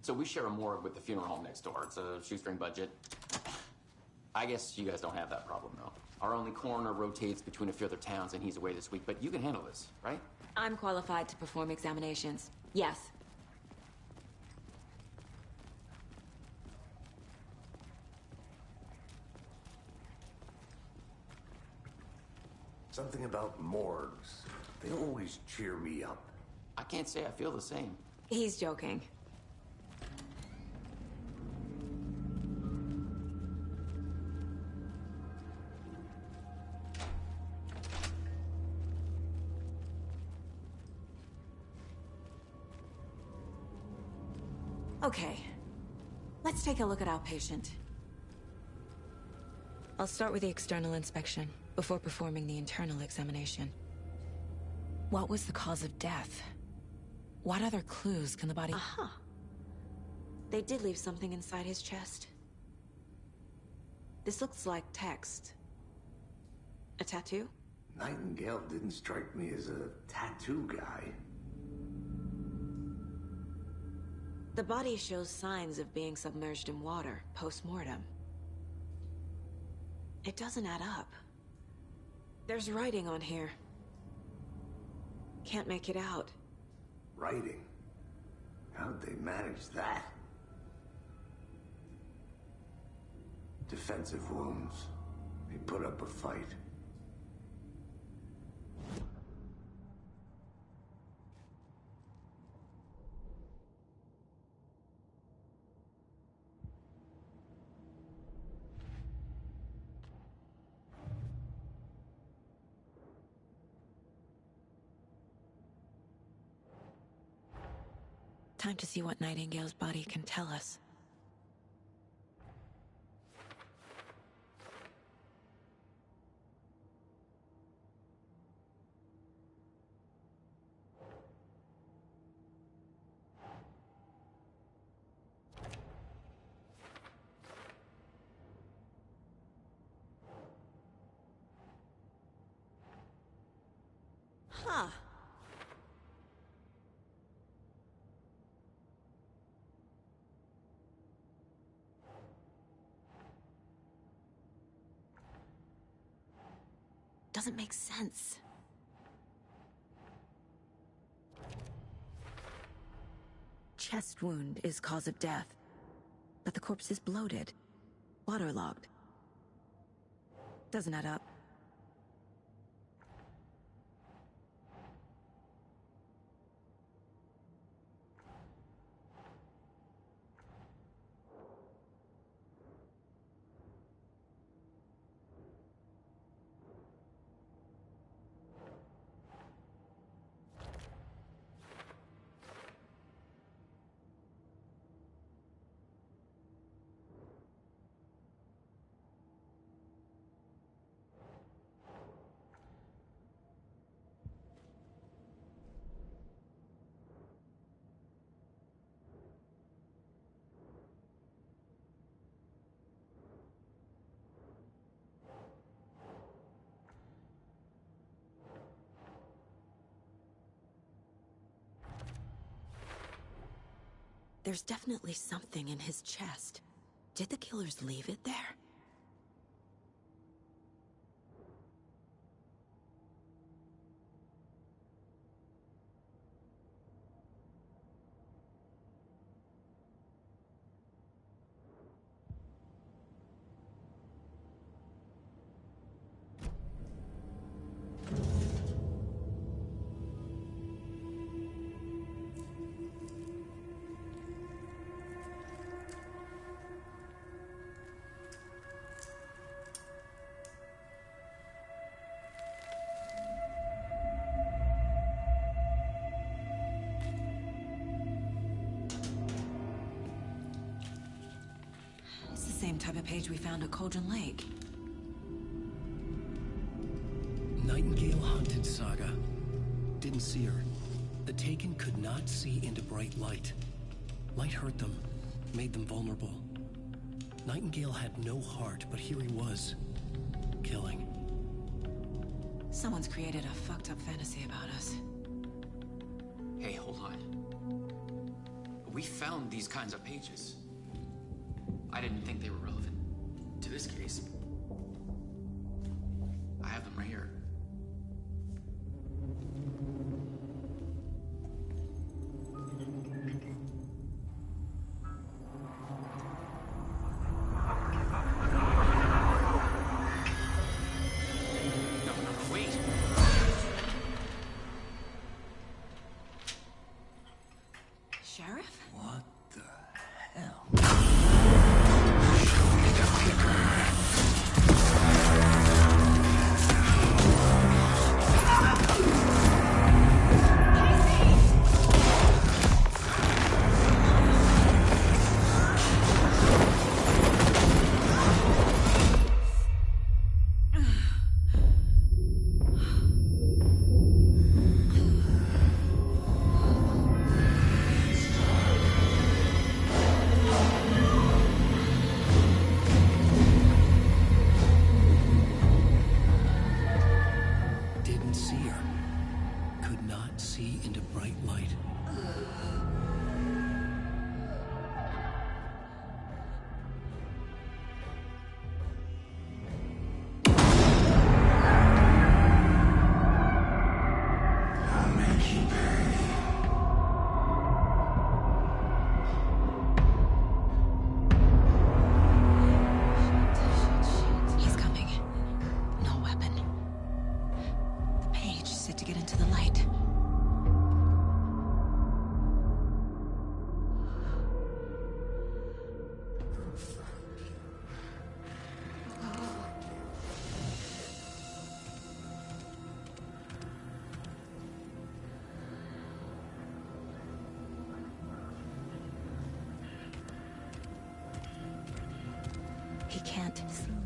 So we share a morgue with the funeral home next door. It's a shoestring budget. I guess you guys don't have that problem, though. Our only coroner rotates between a few other towns, and he's away this week. But you can handle this, right? I'm qualified to perform examinations. Yes. Something about morgues. They always cheer me up. I can't say I feel the same. He's joking. Okay, let's take a look at our patient. I'll start with the external inspection before performing the internal examination. What was the cause of death? What other clues can the body... Aha. They did leave something inside his chest. This looks like text. A tattoo? Nightingale didn't strike me as a tattoo guy. The body shows signs of being submerged in water, post-mortem. It doesn't add up. There's writing on here. Can't make it out. Writing? How'd they manage that? Defensive wounds. He put up a fight. Time to see what Nightingale's body can tell us. Huh. Doesn't make sense. Chest wound is cause of death, but the corpse is bloated, waterlogged. Doesn't add up. There's definitely something in his chest. Did the killers leave it there? Same type of page we found at Cauldron Lake. Nightingale hunted Saga. Didn't see her. The Taken could not see into bright light. Light hurt them, made them vulnerable. Nightingale had no heart, but here he was, killing. Someone's created a fucked up fantasy about us. Hey, hold on. We found these kinds of pages. I didn't think they were relevant to this case. I have them right here. No, wait. Sheriff? What the hell? Show me the paper. could not see into bright light. He's coming. No weapon. The page set to get into the light. He can't see.